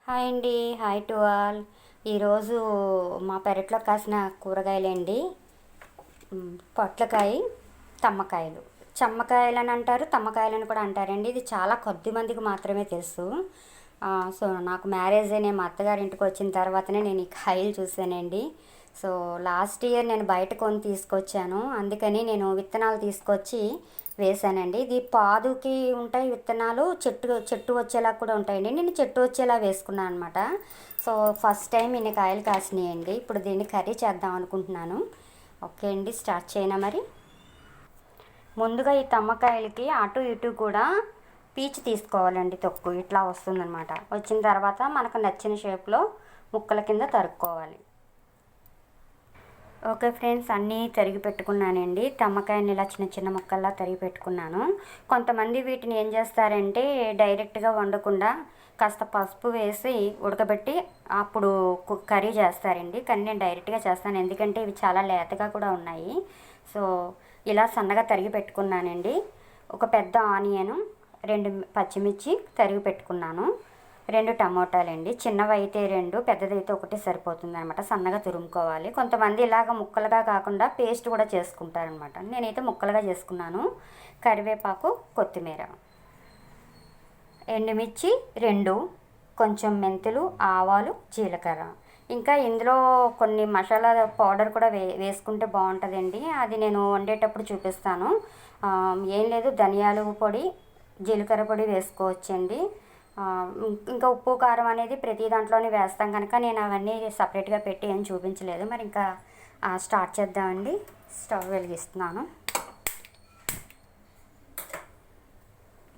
Hi అండి. Hi to all. ఈరోజు మా పెరట్లో కాసిన కూరగాయలండి. పొట్లకాయ, తమ్మకాయలు. చెమ్మకాయలు అని అంటారు, తమ్మకాయలని కూడా అంటారండి. ఇది చాలా కొద్ది మందికి మాత్రమే తెలుసు. సో నాకు మ్యారేజ్ అయిన మా అత్తగారింటికి వచ్చిన తర్వాతనే నేను ఈ కాయలు చూసానండి. సో లాస్ట్ ఇయర్ నేను బయట కొని తీసుకొచ్చాను, అందుకని నేను విత్తనాలు తీసుకొచ్చి వేసానండి. ఇది పాదుకి ఉంటాయి విత్తనాలు, చెట్టు చెట్టు వచ్చేలా కూడా ఉంటాయండి. నేను చెట్టు వచ్చేలా వేసుకున్నాను అనమాట. సో ఫస్ట్ టైం ఇన్ని కాయలు కాసినాయండి. ఇప్పుడు దీన్ని కర్రీ చేద్దాం అనుకుంటున్నాను. ఓకే అండి, స్టార్ట్ చేయనా మరి. ముందుగా ఈ తమ్మకాయలకి అటు ఇటు కూడా పీచు తీసుకోవాలండి. తొక్కు ఇట్లా వస్తుందన్నమాట. వచ్చిన తర్వాత మనకు నచ్చిన షేప్లో ముక్కల కింద తరుక్కోవాలి. ఓకే ఫ్రెండ్స్, అన్నీ తరిగి పెట్టుకున్నానండి. తమ్మకాయని ఇలా చిన్న చిన్న ముక్కల్లా తరిగి పెట్టుకున్నాను. కొంతమంది వీటిని ఏం చేస్తారంటే డైరెక్ట్గా వండకుండా కాస్త పసుపు వేసి ఉడకబెట్టి అప్పుడు కర్రీ చేస్తారండి. కానీ నేను డైరెక్ట్గా చేస్తాను, ఎందుకంటే ఇవి చాలా లేతగా కూడా ఉన్నాయి. సో ఇలా సన్నగా తరిగి పెట్టుకున్నానండి. ఒక పెద్ద ఆనియను, 2 పచ్చిమిర్చి తరిగి పెట్టుకున్నాను, 2 టమోటాలండి. చిన్నవి అయితే 2, పెద్దదైతే 1 సరిపోతుంది అనమాట. సన్నగా తురుముకోవాలి. కొంతమంది ఇలాగ ముక్కలుగా కాకుండా పేస్ట్ కూడా చేసుకుంటారనమాట. నేనైతే ముక్కలుగా చేసుకున్నాను. కరివేపాకు, కొత్తిమీర, ఎండుమిర్చి 2, కొంచెం మెంతులు, ఆవాలు, జీలకర్ర. ఇంకా ఇందులో కొన్ని మసాలా పౌడర్ కూడా వేసుకుంటే బాగుంటుందండి. అది నేను వండేటప్పుడు చూపిస్తాను. ఏం లేదు, ధనియాల పొడి, జీలకర్ర పొడి వేసుకోవచ్చండి. ఇంకా ఉప్పు కారం అనేది ప్రతి దాంట్లోనే వేస్తాం కనుక నేను అవన్నీ సపరేట్గా పెట్టి ఏం చూపించలేదు. మరి ఇంకా స్టార్ట్ చేద్దామండి. స్టవ్ వెలిగిస్తున్నాను.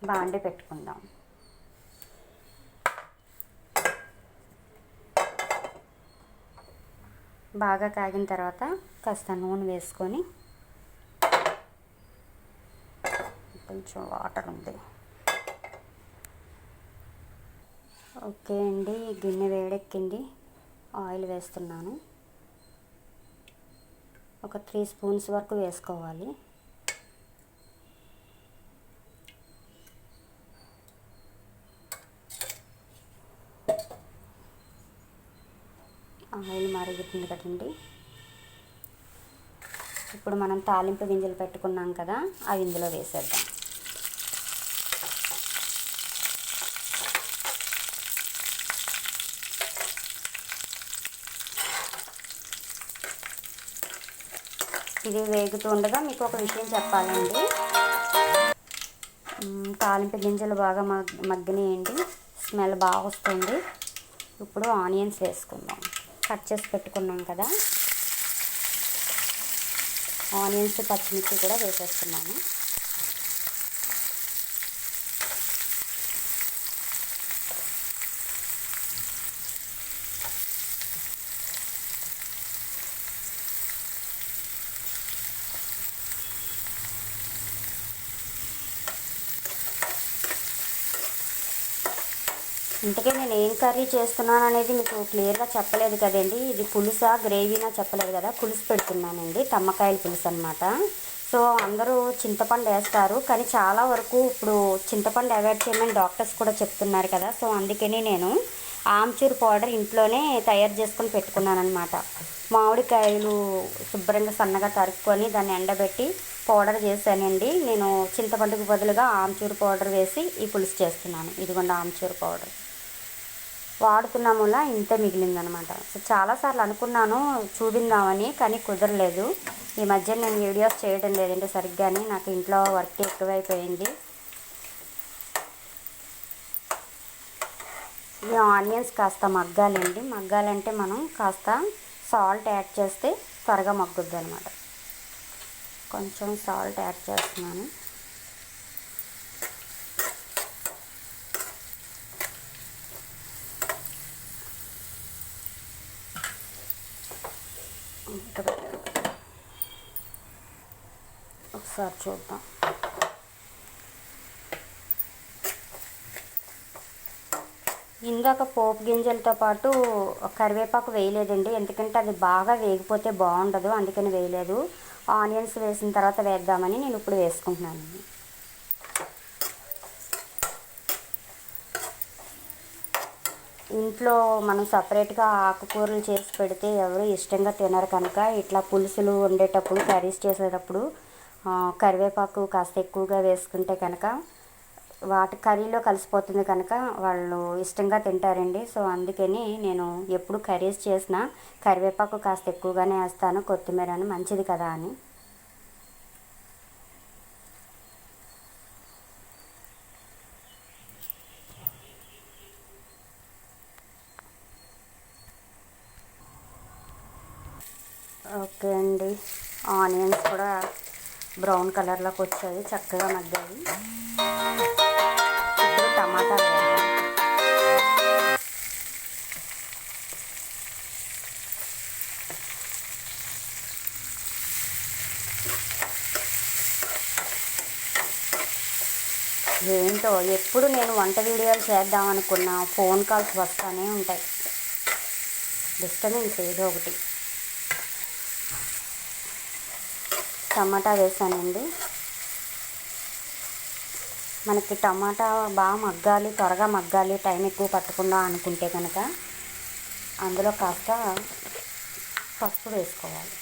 బాండి పెట్టుకుందాం. బాగా కాగిన తర్వాత కాస్త నూనె వేసుకొని, కొంచెం వాటర్ ఉంది. ఓకే అండి, గిన్నె వేడెక్కింది. ఆయిల్ వేస్తున్నాను. ఒక 3 స్పూన్స్ వరకు వేసుకోవాలి. ఆయిల్ మరుగుతుంది కదండి. ఇప్పుడు మనం తాలింపు గింజలు పెట్టుకున్నాం కదా, అవి ఇందులో వేసేద్దాం. ఇది వేగుతూ ఉండగా మీకు ఒక విషయం చెప్పాలండి. తాలింపు గింజలు బాగా మగ్గినాయండి. స్మెల్ బాగా వస్తుంది. ఇప్పుడు ఆనియన్స్ వేసుకుందాం. కట్ చేసి పెట్టుకున్నాం కదా, ఆనియన్స్, పచ్చిమిర్చి కూడా వేసేస్తున్నాను. ఇంతకీ నేను ఏం కర్రీ చేస్తున్నాను అనేది మీకు క్లియర్గా చెప్పలేదు కదండి. ఇది పులుసా గ్రేవీనా చెప్పలేదు కదా. పులుసు పెడుతున్నానండి, తమ్మకాయల పులుసు అనమాట. సో అందరూ చింతపండు వేస్తారు, కానీ చాలా వరకు ఇప్పుడు చింతపండు అవాయిడ్ చేయమని డాక్టర్స్ కూడా చెప్తున్నారు కదా. సో అందుకని నేను ఆమ్చూర్ పౌడర్ ఇంట్లోనే తయారు చేసుకొని పెట్టుకున్నాను అనమాట. మామిడికాయలు శుభ్రంగా సన్నగా తరుక్కొని దాన్ని ఎండబెట్టి పౌడర్ చేశానండి. నేను చింతపండుకు బదులుగా ఆమ్చూర్ పౌడర్ వేసి ఈ పులుసు చేస్తున్నాను. ఇదిగోండి ఆమ్చూర్ పౌడర్ వాడుతున్నాములా ఇంత మిగిలిందనమాట. సో చాలాసార్లు అనుకున్నాను చూపిందామని, కానీ కుదరలేదు. ఈ మధ్య నేను వీడియోస్ చేయడం లేదంటే సరిగ్గానే, నాకు ఇంట్లో వర్క్ ఎక్కువైపోయింది. ఈ ఆనియన్స్ కాస్త మగ్గాలండి. మగ్గాలంటే మనం కాస్త సాల్ట్ యాడ్ చేస్తే త్వరగా మగ్గుద్ది అనమాట. కొంచెం సాల్ట్ యాడ్ చేస్తున్నాను. ఒకసారి చూద్దాం. ఇందాక పోపు గింజలతో పాటు కరివేపాకు వేయలేదండి, ఎందుకంటే అది బాగా వేగిపోతే బాగుండదు, అందుకని వేయలేదు. ఆనియన్స్ వేసిన తర్వాత వేద్దామని నేను ఇప్పుడు వేసుకుంటున్నాను. ఇంట్లో మనం సపరేట్గా ఆకుకూరలు చేసి పెడితే ఎవరు ఇష్టంగా తినరు కనుక ఇట్లా పులుసులు వండేటప్పుడు కర్రీస్ చేసేటప్పుడు కరివేపాకు కాస్త ఎక్కువగా వేసుకుంటే కనుక వాటి కర్రీలో కలిసిపోతుంది కనుక వాళ్ళు ఇష్టంగా తింటారండి. సో అందుకని నేను ఎప్పుడు కర్రీస్ చేసినా కరివేపాకు కాస్త ఎక్కువగానే వేస్తాను, కొత్తిమీరని మంచిది కదా అని. ఓకే అండి, ఆనియన్స్ కూడా బ్రౌన్ కలర్లోకి వచ్చాయి, చక్కగా మగ్గాయి. ఇప్పుడు టమాటా వేయాలి. ఏంటో ఎప్పుడు నేను వంట వీడియోలు చేద్దాం అనుకున్నా ఫోన్ కాల్స్ వస్తూనే ఉంటాయి, డిస్టర్బెన్స్ ఏదో ఒకటి. టమాటా వేసానండి. మనకి టమాటా బాగా మగ్గాలి, త్వరగా మగ్గాలి, టైం ఎక్కువ పట్టకుండా అనుకుంటే కనుక అందులో కాస్త పసుపు వేసుకోవాలి.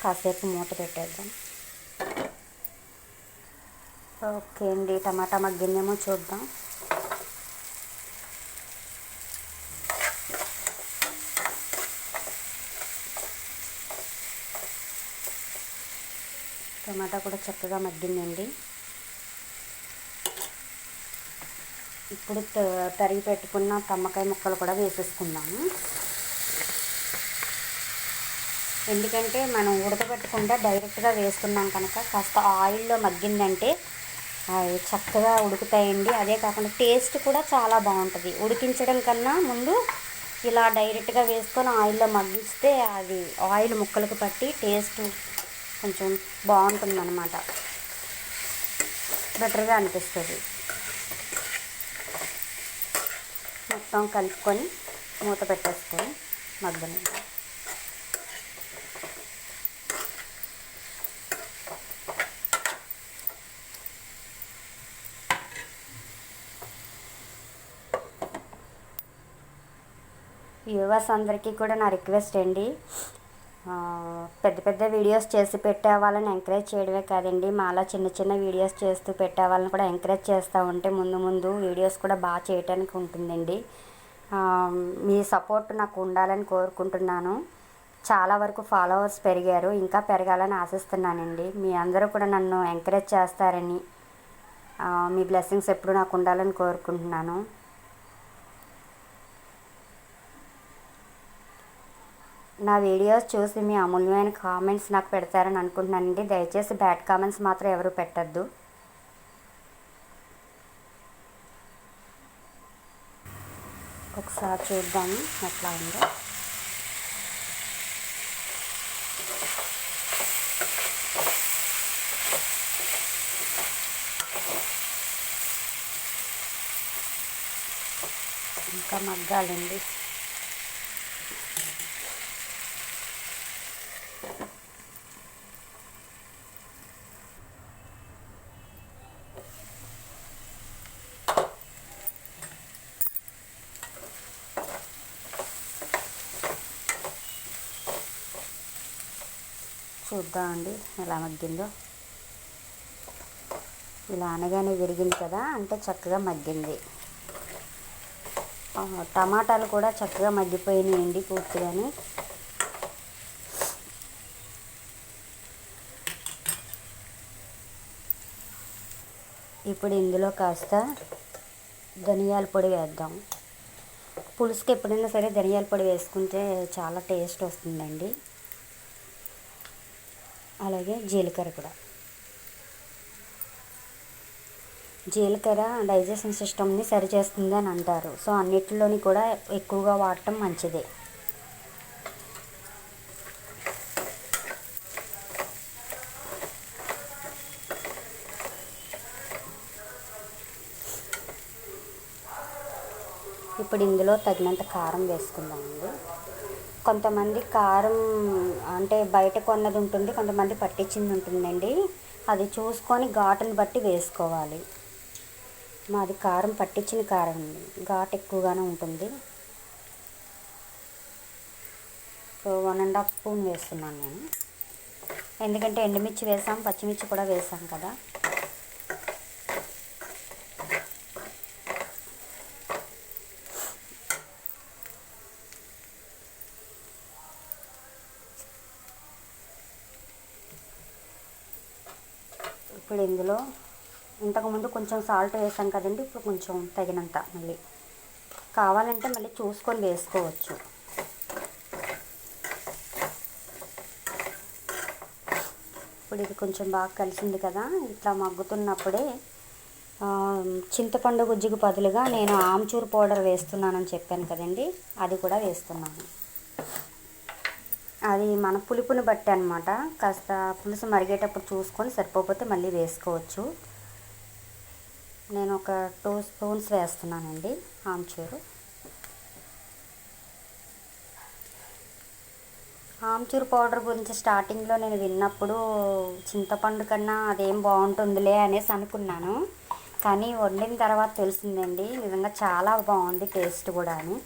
కాసేపు మూత పెట్టేద్దాం. ఓకే అండి, టమాటా మగ్గిందేమో చూద్దాం. టమాటా కూడా చక్కగా మగ్గిందండి. ఇప్పుడు తరిగి పెట్టుకున్న తమ్మకాయ ముక్కలు కూడా వేసేసుకుందాము. ఎందుకంటే మనం ఉడకబెట్టకుండా డైరెక్ట్గా వేసుకున్నాం కనుక కాస్త ఆయిల్లో మగ్గిందంటే అవి చక్కగా ఉడుకుతాయండి. అదే కాకుండా టేస్ట్ కూడా చాలా బాగుంటుంది. ఉడికించడం కన్నా ముందు ఇలా డైరెక్ట్గా వేసుకొని ఆయిల్లో మగ్గిస్తే అది ఆయిల్ ముక్కలకు పట్టి టేస్ట్ కొంచెం బాగుంటుంది అన్నమాట, బెటర్గా అనిపిస్తుంది. మొత్తం కలుపుకొని మూత పెట్టేసుకొని మగ్గని. వ్యూవర్స్ అందరికీ కూడా నా రిక్వెస్ట్ అండి, పెద్ద పెద్ద వీడియోస్ చేసి పెట్టే వాళ్ళని ఎంకరేజ్ చేయడమే కాదండి, మాలా చిన్న చిన్న వీడియోస్ చేస్తూ పెట్టే వాళ్ళని కూడా ఎంకరేజ్ చేస్తూ ఉంటే ముందు ముందు వీడియోస్ కూడా బాగా చేయడానికి ఉంటుందండి. మీ సపోర్ట్ నాకు ఉండాలని కోరుకుంటున్నాను. చాలా వరకు ఫాలోవర్స్ పెరిగారు, ఇంకా పెరగాలని ఆశిస్తున్నానండి. మీ అందరూ కూడా నన్ను ఎంకరేజ్ చేస్తారని, మీ బ్లెస్సింగ్స్ ఎప్పుడు నాకు ఉండాలని కోరుకుంటున్నాను. నా వీడియోస్ చూసి మీ అమూల్యమైన కామెంట్స్ నాకు పెడతారని అనుకుంటున్నానండి. దయచేసి బ్యాడ్ కామెంట్స్ మాత్రం ఎవరు పెట్టద్దు. ఒకసారి చూద్దాము ఎట్లా ఉందో. ఇంకా మగ్గాలండి. చూద్దామండి ఎలా మగ్గిందో. ఇలా అనగానే విరిగింది కదా అంటే చక్కగా మగ్గింది. టమాటాలు కూడా చక్కగా మగ్గిపోయినాయండి పూర్తిగాని. ఇప్పుడు ఇందులో కాస్త ధనియాల పొడి వేద్దాం. పులుసుకి ఎప్పుడైనా సరే ధనియాల పొడి వేసుకుంటే చాలా టేస్ట్ వస్తుందండి. అలాగే జీలకర్ర కూడా. జీలకర్ర డైజెషన్ సిస్టమ్ని సరిచేస్తుంది అని అంటారు. సో అన్నిటిలోని కూడా ఎక్కువగా వాడటం మంచిదే. ఇప్పుడు ఇందులో తగినంత కారం వేసుకుందామండి. కొంతమంది కారం అంటే బయట కొన్నది ఉంటుంది, కొంతమంది పట్టించింది ఉంటుందండి. అది చూసుకొని ఘాటుని బట్టి వేసుకోవాలి. మాది కారం పట్టించిన కారం అండి, ఘాటు ఎక్కువగానే ఉంటుంది. సో 1½ స్పూన్ వేస్తున్నాను నేను, ఎందుకంటే ఎండుమిర్చి వేసాం, పచ్చిమిర్చి కూడా వేసాం కదా. ఇప్పుడు ఇందులో ఇంతకుముందు కొంచెం సాల్ట్ వేసాం కదండి, ఇప్పుడు కొంచెం తగినంత మళ్ళీ కావాలంటే మళ్ళీ చూసుకొని వేసుకోవచ్చు. ఇప్పుడు ఇది కొంచెం బాగా కలిసింది కదా. ఇట్లా మగ్గుతున్నప్పుడే చింతపండు గుజ్జుకు బదులుగా నేను ఆమ్చూర్ పౌడర్ వేస్తున్నానని చెప్పాను కదండి, అది కూడా వేస్తున్నాను. అది మన పులుపుని బట్టి అనమాట. కాస్త పులుసు మరిగేటప్పుడు చూసుకొని సరిపోతే మళ్ళీ వేసుకోవచ్చు. నేను ఒక 2 స్పూన్స్ వేస్తున్నానండి ఆమ్చూరు. ఆమ్చూర్ పౌడర్ గురించి స్టార్టింగ్లో నేను విన్నప్పుడు చింతపండు కన్నా అదేం బాగుంటుందిలే అనేసి అనుకున్నాను. కానీ వండిన తర్వాత తెలిసిందండి, నిజంగా చాలా బాగుంది టేస్ట్ కూడా అని.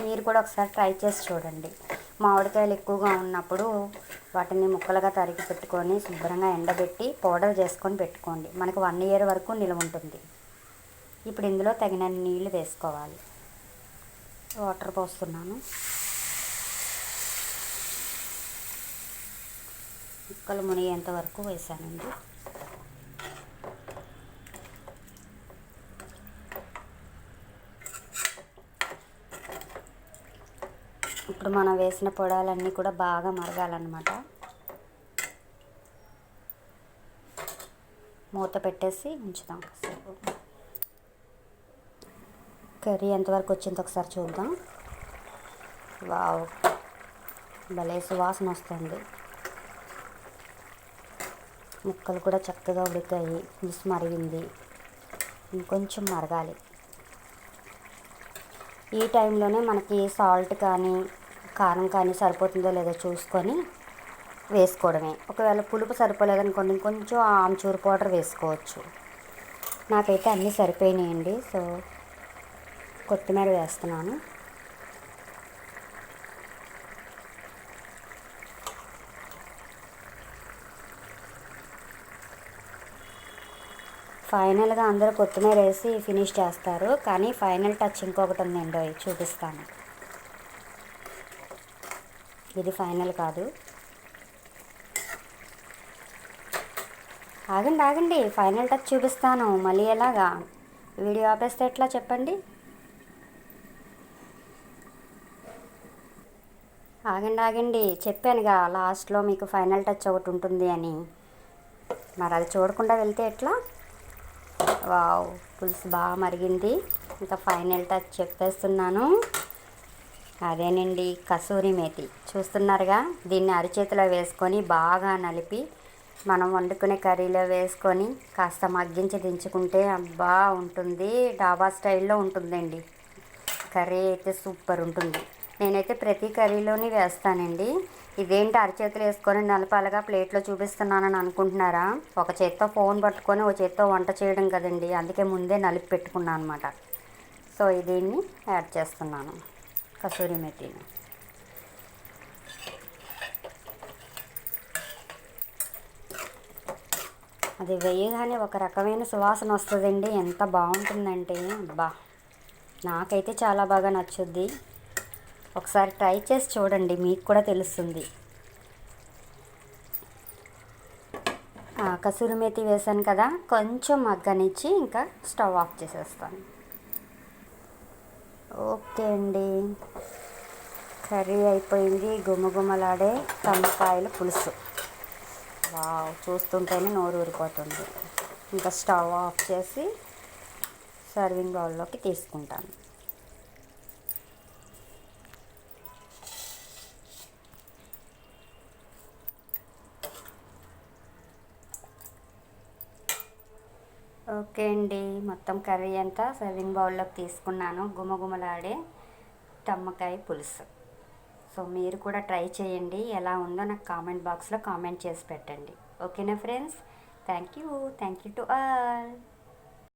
మీరు కూడా ఒకసారి ట్రై చేసి చూడండి. మామిడికాయలు ఎక్కువగా ఉన్నప్పుడు వాటిని ముక్కలుగా తరిగి పెట్టుకొని శుభ్రంగా ఎండబెట్టి పౌడర్ చేసుకొని పెట్టుకోండి. మనకు 1 ఇయర్ వరకు నిల్వ ఉంటుంది. ఇప్పుడు ఇందులో తగినన్ని నీళ్లు వేసుకోవాలి. వాటర్ పోస్తున్నాను. ముక్కలు మునిగేంత వరకు వేసానండి. ఇప్పుడు మనం వేసిన పొడాలన్నీ కూడా బాగా మరగాలన్నమాట. మూత పెట్టేసి ఉంచుదాం కాసేపు. కర్రీ ఎంతవరకు వచ్చిందో ఒకసారి చూద్దాం. వావ్, భలే సువాసన వస్తుంది. ముక్కలు కూడా చక్కగా ఉడికాయి, పులుసు మరిగింది. ఇంకొంచెం మరగాలి. ఈ టైంలోనే మనకి సాల్ట్ కానీ కారం కానీ సరిపోతుందో లేదో చూసుకొని వేసుకోవడమే. ఒకవేళ పులుపు సరిపోలేదనుకోండి ఇంకొంచెం ఆమ్చూర్ పౌడర్ వేసుకోవచ్చు. నాకైతే అన్నీ సరిపోయినాయండి. సో కొత్తిమీర వేస్తున్నాను. ఫైనల్గా అందరూ కొత్తిమీర వేసి ఫినిష్ చేస్తారు, కానీ ఫైనల్ టచ్ ఇంకొకటి ఉందండి, చూపిస్తాను. ఇది ఫైనల్ కాదు. ఆగండి, ఫైనల్ టచ్ చూపిస్తాను. మళ్ళీ ఎలాగా వీడియో ఆపేస్తే ఎట్లా చెప్పండి? ఆగండి, చెప్పానుగా లాస్ట్లో మీకు ఫైనల్ టచ్ ఒకటి ఉంటుంది అని. మరి అది చూడకుండా వెళ్తే ఎట్లా? వావ్, పులుసు బాగా మరిగింది. ఇంకా ఫైనల్ టచ్ చెప్పేస్తున్నాను. అదేనండి కసూరి మేతి. చూస్తున్నారుగా, దీన్ని అరిచేతిలో వేసుకొని బాగా నలిపి మనం వండుకునే కర్రీలో వేసుకొని కాస్త మగ్గించి దించుకుంటే అబ్బా ఉంటుంది. డాబా స్టైల్లో ఉంటుందండి. కర్రీ అయితే సూపర్ ఉంటుంది. నేనైతే ప్రతి కర్రీలోని వేస్తానండి. ఇదేంటి అరచేతులు వేసుకొని నలపాలుగా ప్లేట్లో చూపిస్తున్నానని అనుకుంటున్నారా? ఒక చేత్తో ఫోన్ పట్టుకొని ఒక చేత్తో వంట చేయడం కదండి, అందుకే ముందే నలిపి పెట్టుకున్నాను అనమాట. సో దీన్ని యాడ్ చేస్తున్నాను, కసూరి మెథిని. అది వేయగానే ఒక రకమైన సువాసన వస్తుందండి. ఎంత బాగుంటుందంటే అబ్బా, నాకైతే చాలా బాగా నచ్చుద్ది. ఒకసారి ట్రై చేసి చూడండి, మీకు కూడా తెలుస్తుంది. కసూరి మేతి వేసాను కదా, కొంచెం మగ్గనిచ్చి ఇంకా స్టవ్ ఆఫ్ చేసేస్తాను. ఓకే అండి, కర్రీ అయిపోయింది. గుమగుమలాడే తమ్మకాయల పులుసు. వావ్, చూస్తుంటేనే నోరు ఊరిపోతుంది. ఇంకా స్టవ్ ఆఫ్ చేసి సర్వింగ్ బౌల్లోకి తీసుకుంటాను. ఓకే అండి, మొత్తం కర్రీ అంతా సర్వింగ్ బౌల్లోకి తీసుకున్నాను. గుమగుమలాడే తమ్మకాయ పులుసు. సో మీరు కూడా ట్రై చేయండి, ఎలా ఉందో నాకు కామెంట్ బాక్స్లో కామెంట్ చేసి పెట్టండి. ఓకేనా friends? Thank you to all.